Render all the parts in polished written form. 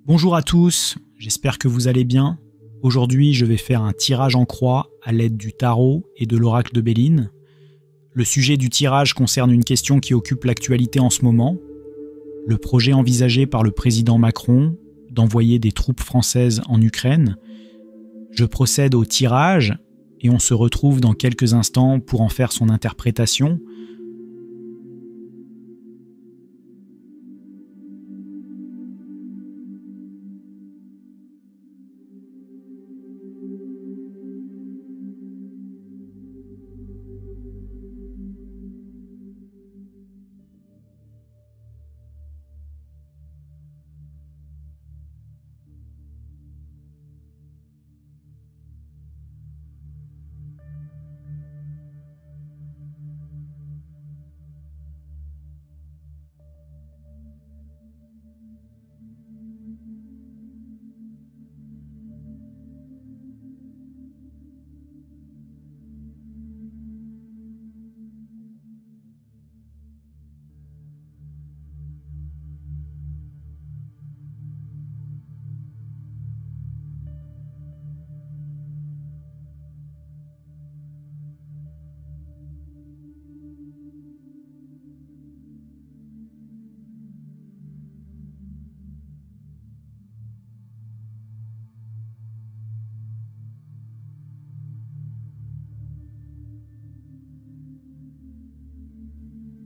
Bonjour à tous, j'espère que vous allez bien. Aujourd'hui, je vais faire un tirage en croix à l'aide du tarot et de l'oracle de Béline. Le sujet du tirage concerne une question qui occupe l'actualité en ce moment. Le projet envisagé par le président Macron d'envoyer des troupes françaises en Ukraine. Je procède au tirage et on se retrouve dans quelques instants pour en faire son interprétation.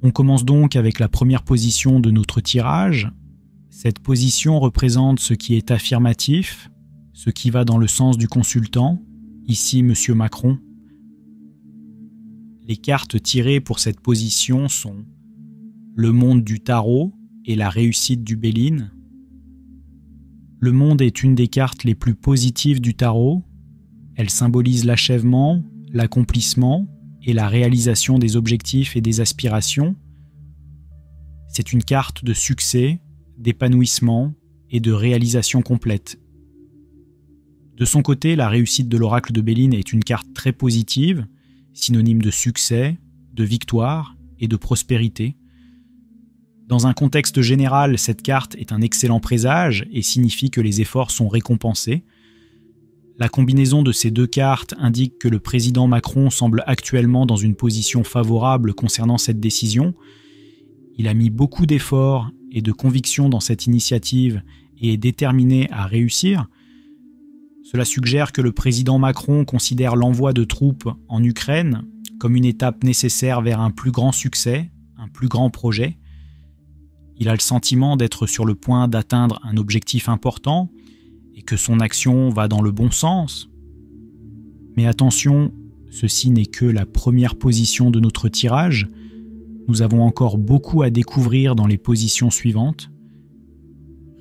On commence donc avec la première position de notre tirage. Cette position représente ce qui est affirmatif, ce qui va dans le sens du consultant, ici Monsieur Macron. Les cartes tirées pour cette position sont le monde du tarot et la réussite du Béline. Le monde est une des cartes les plus positives du tarot. Elle symbolise l'achèvement, l'accomplissement et la réalisation des objectifs et des aspirations. C'est une carte de succès, d'épanouissement et de réalisation complète. De son côté, la réussite de l'oracle de Béline est une carte très positive, synonyme de succès, de victoire et de prospérité. Dans un contexte général, cette carte est un excellent présage et signifie que les efforts sont récompensés. La combinaison de ces deux cartes indique que le président Macron semble actuellement dans une position favorable concernant cette décision. Il a mis beaucoup d'efforts et de conviction dans cette initiative et est déterminé à réussir. Cela suggère que le président Macron considère l'envoi de troupes en Ukraine comme une étape nécessaire vers un plus grand succès, un plus grand projet. Il a le sentiment d'être sur le point d'atteindre un objectif important et que son action va dans le bon sens. Mais attention, ceci n'est que la première position de notre tirage. Nous avons encore beaucoup à découvrir dans les positions suivantes.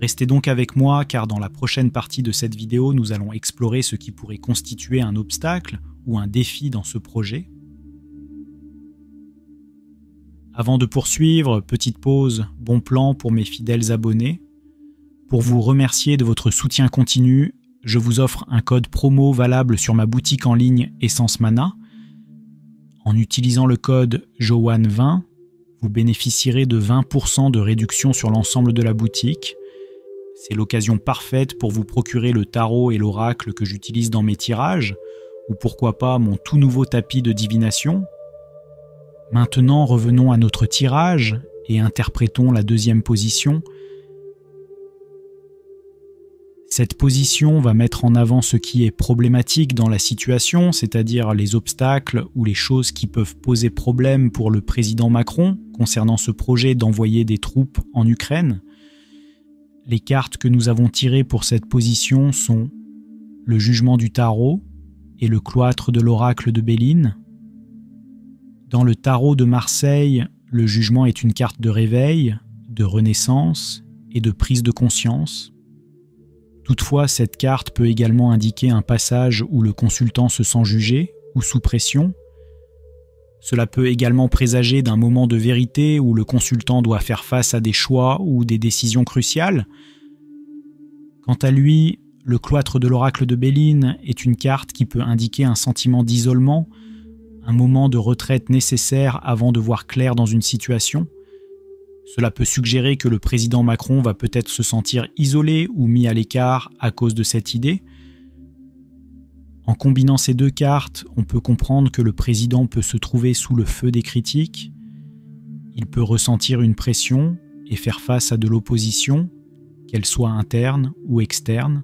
Restez donc avec moi car dans la prochaine partie de cette vidéo, nous allons explorer ce qui pourrait constituer un obstacle ou un défi dans ce projet. Avant de poursuivre, petite pause, bon plan pour mes fidèles abonnés. Pour vous remercier de votre soutien continu, je vous offre un code promo valable sur ma boutique en ligne Essence Mana. En utilisant le code JOAN20, vous bénéficierez de 20% de réduction sur l'ensemble de la boutique. C'est l'occasion parfaite pour vous procurer le tarot et l'oracle que j'utilise dans mes tirages, ou pourquoi pas mon tout nouveau tapis de divination. Maintenant, revenons à notre tirage et interprétons la deuxième position. Cette position va mettre en avant ce qui est problématique dans la situation, c'est-à-dire les obstacles ou les choses qui peuvent poser problème pour le président Macron concernant ce projet d'envoyer des troupes en Ukraine. Les cartes que nous avons tirées pour cette position sont le jugement du tarot et le cloître de l'oracle de Béline. Dans le tarot de Marseille, le jugement est une carte de réveil, de renaissance et de prise de conscience. Toutefois, cette carte peut également indiquer un passage où le consultant se sent jugé ou sous pression. Cela peut également présager d'un moment de vérité où le consultant doit faire face à des choix ou des décisions cruciales. Quant à lui, le cloître de l'oracle de Béline est une carte qui peut indiquer un sentiment d'isolement, un moment de retraite nécessaire avant de voir clair dans une situation. Cela peut suggérer que le président Macron va peut-être se sentir isolé ou mis à l'écart à cause de cette idée. En combinant ces deux cartes, on peut comprendre que le président peut se trouver sous le feu des critiques, il peut ressentir une pression et faire face à de l'opposition, qu'elle soit interne ou externe.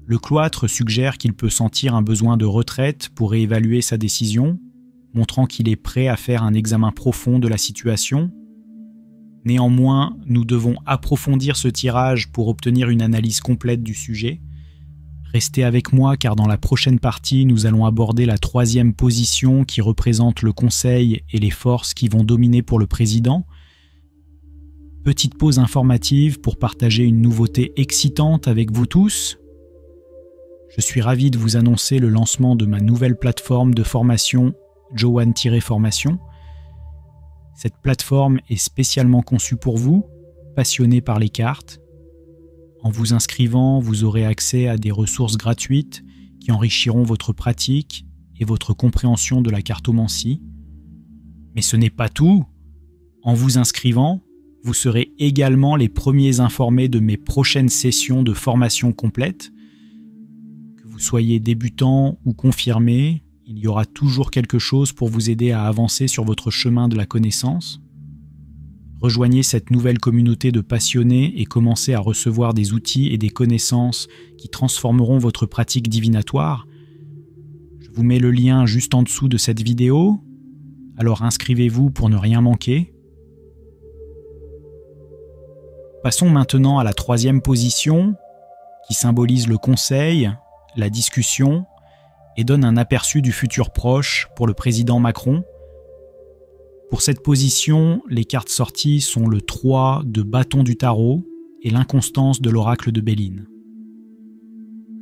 Le cloître suggère qu'il peut sentir un besoin de retraite pour réévaluer sa décision, montrant qu'il est prêt à faire un examen profond de la situation. Néanmoins, nous devons approfondir ce tirage pour obtenir une analyse complète du sujet. Restez avec moi car dans la prochaine partie, nous allons aborder la troisième position qui représente le Conseil et les forces qui vont dominer pour le président. Petite pause informative pour partager une nouveauté excitante avec vous tous. Je suis ravi de vous annoncer le lancement de ma nouvelle plateforme de formation Joanne-Formation. Cette plateforme est spécialement conçue pour vous, passionnés par les cartes. En vous inscrivant, vous aurez accès à des ressources gratuites qui enrichiront votre pratique et votre compréhension de la cartomancie. Mais ce n'est pas tout. En vous inscrivant, vous serez également les premiers informés de mes prochaines sessions de formation complète. Que vous soyez débutant ou confirmé, il y aura toujours quelque chose pour vous aider à avancer sur votre chemin de la connaissance. Rejoignez cette nouvelle communauté de passionnés et commencez à recevoir des outils et des connaissances qui transformeront votre pratique divinatoire. Je vous mets le lien juste en dessous de cette vidéo, alors inscrivez-vous pour ne rien manquer. Passons maintenant à la troisième position, qui symbolise le conseil, la discussion, et donne un aperçu du futur proche pour le président Macron. Pour cette position, les cartes sorties sont le 3 de bâton du tarot et l'inconstance de l'oracle de Béline.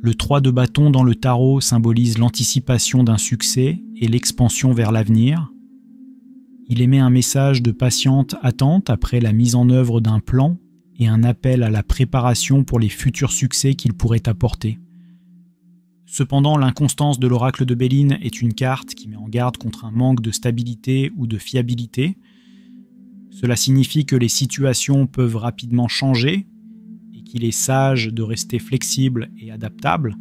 Le 3 de bâton dans le tarot symbolise l'anticipation d'un succès et l'expansion vers l'avenir. Il émet un message de patiente attente après la mise en œuvre d'un plan et un appel à la préparation pour les futurs succès qu'il pourrait apporter. Cependant, l'inconstance de l'oracle de Béline est une carte qui met en garde contre un manque de stabilité ou de fiabilité. Cela signifie que les situations peuvent rapidement changer et qu'il est sage de rester flexible et adaptable.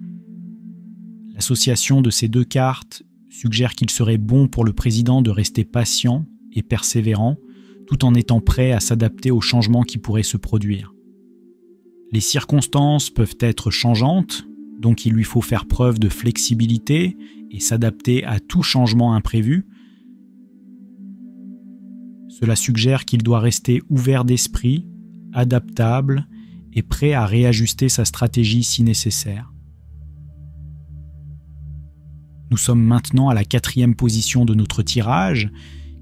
L'association de ces deux cartes suggère qu'il serait bon pour le président de rester patient et persévérant, tout en étant prêt à s'adapter aux changements qui pourraient se produire. Les circonstances peuvent être changeantes, donc il lui faut faire preuve de flexibilité et s'adapter à tout changement imprévu. Cela suggère qu'il doit rester ouvert d'esprit, adaptable et prêt à réajuster sa stratégie si nécessaire. Nous sommes maintenant à la quatrième position de notre tirage,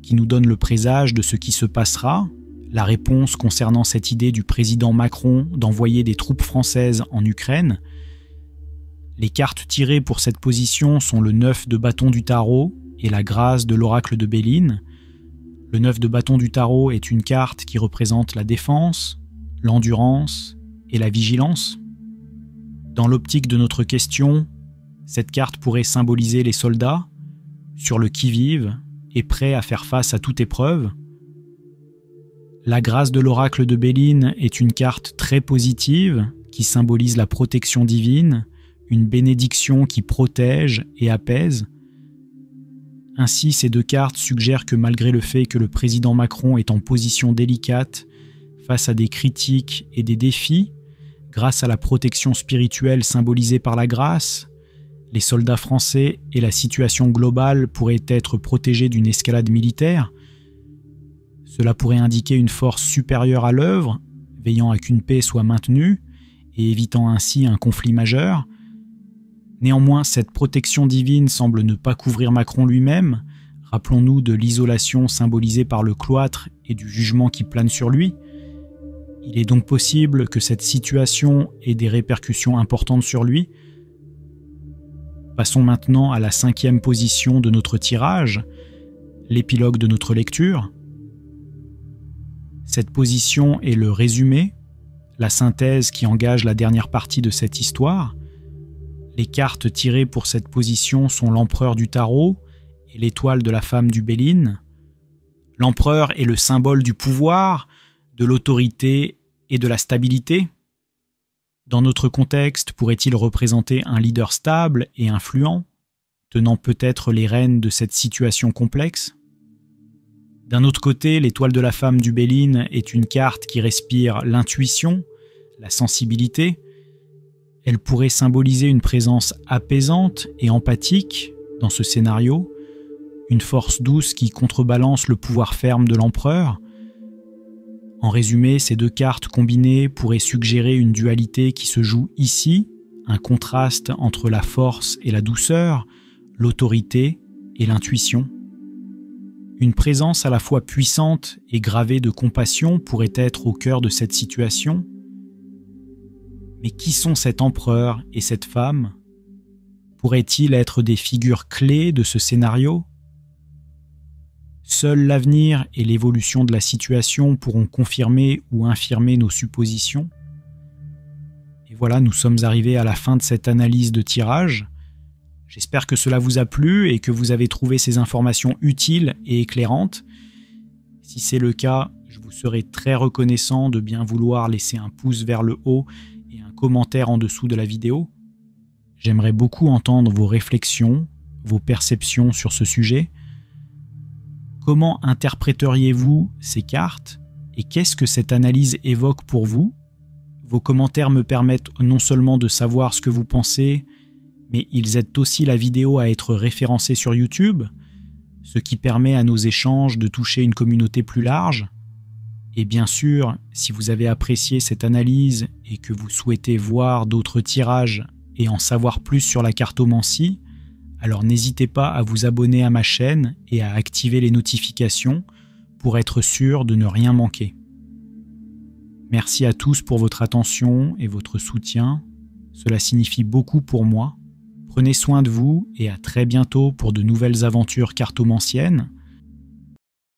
qui nous donne le présage de ce qui se passera, la réponse concernant cette idée du président Macron d'envoyer des troupes françaises en Ukraine. Les cartes tirées pour cette position sont le 9 de bâton du tarot et la grâce de l'oracle de Béline. Le 9 de bâton du tarot est une carte qui représente la défense, l'endurance et la vigilance. Dans l'optique de notre question, cette carte pourrait symboliser les soldats, sur le qui-vive et prêts à faire face à toute épreuve. La grâce de l'oracle de Béline est une carte très positive qui symbolise la protection divine, une bénédiction qui protège et apaise. Ainsi, ces deux cartes suggèrent que malgré le fait que le président Macron est en position délicate face à des critiques et des défis, grâce à la protection spirituelle symbolisée par la grâce, les soldats français et la situation globale pourraient être protégés d'une escalade militaire. Cela pourrait indiquer une force supérieure à l'œuvre, veillant à qu'une paix soit maintenue et évitant ainsi un conflit majeur. Néanmoins, cette protection divine semble ne pas couvrir Macron lui-même. Rappelons-nous de l'isolation symbolisée par le cloître et du jugement qui plane sur lui. Il est donc possible que cette situation ait des répercussions importantes sur lui. Passons maintenant à la cinquième position de notre tirage, l'épilogue de notre lecture. Cette position est le résumé, la synthèse qui engage la dernière partie de cette histoire. Les cartes tirées pour cette position sont l'empereur du tarot et l'étoile de la femme du Béline. L'empereur est le symbole du pouvoir, de l'autorité et de la stabilité. Dans notre contexte, pourrait-il représenter un leader stable et influent, tenant peut-être les rênes de cette situation complexe? D'un autre côté, l'étoile de la femme du Béline est une carte qui respire l'intuition, la sensibilité. Elle pourrait symboliser une présence apaisante et empathique dans ce scénario, une force douce qui contrebalance le pouvoir ferme de l'empereur. En résumé, ces deux cartes combinées pourraient suggérer une dualité qui se joue ici, un contraste entre la force et la douceur, l'autorité et l'intuition. Une présence à la fois puissante et gravée de compassion pourrait être au cœur de cette situation. Mais qui sont cet empereur et cette femme? Pourraient-ils être des figures clés de ce scénario? Seul l'avenir et l'évolution de la situation pourront confirmer ou infirmer nos suppositions. Et voilà, nous sommes arrivés à la fin de cette analyse de tirage. J'espère que cela vous a plu et que vous avez trouvé ces informations utiles et éclairantes. Si c'est le cas, je vous serai très reconnaissant de bien vouloir laisser un pouce vers le haut et un commentaire en dessous de la vidéo. J'aimerais beaucoup entendre vos réflexions, vos perceptions sur ce sujet. Comment interpréteriez-vous ces cartes et qu'est-ce que cette analyse évoque pour vous? Vos commentaires me permettent non seulement de savoir ce que vous pensez, mais ils aident aussi la vidéo à être référencée sur YouTube, ce qui permet à nos échanges de toucher une communauté plus large. Et bien sûr, si vous avez apprécié cette analyse et que vous souhaitez voir d'autres tirages et en savoir plus sur la cartomancie, alors n'hésitez pas à vous abonner à ma chaîne et à activer les notifications pour être sûr de ne rien manquer. Merci à tous pour votre attention et votre soutien. Cela signifie beaucoup pour moi. Prenez soin de vous et à très bientôt pour de nouvelles aventures cartomanciennes.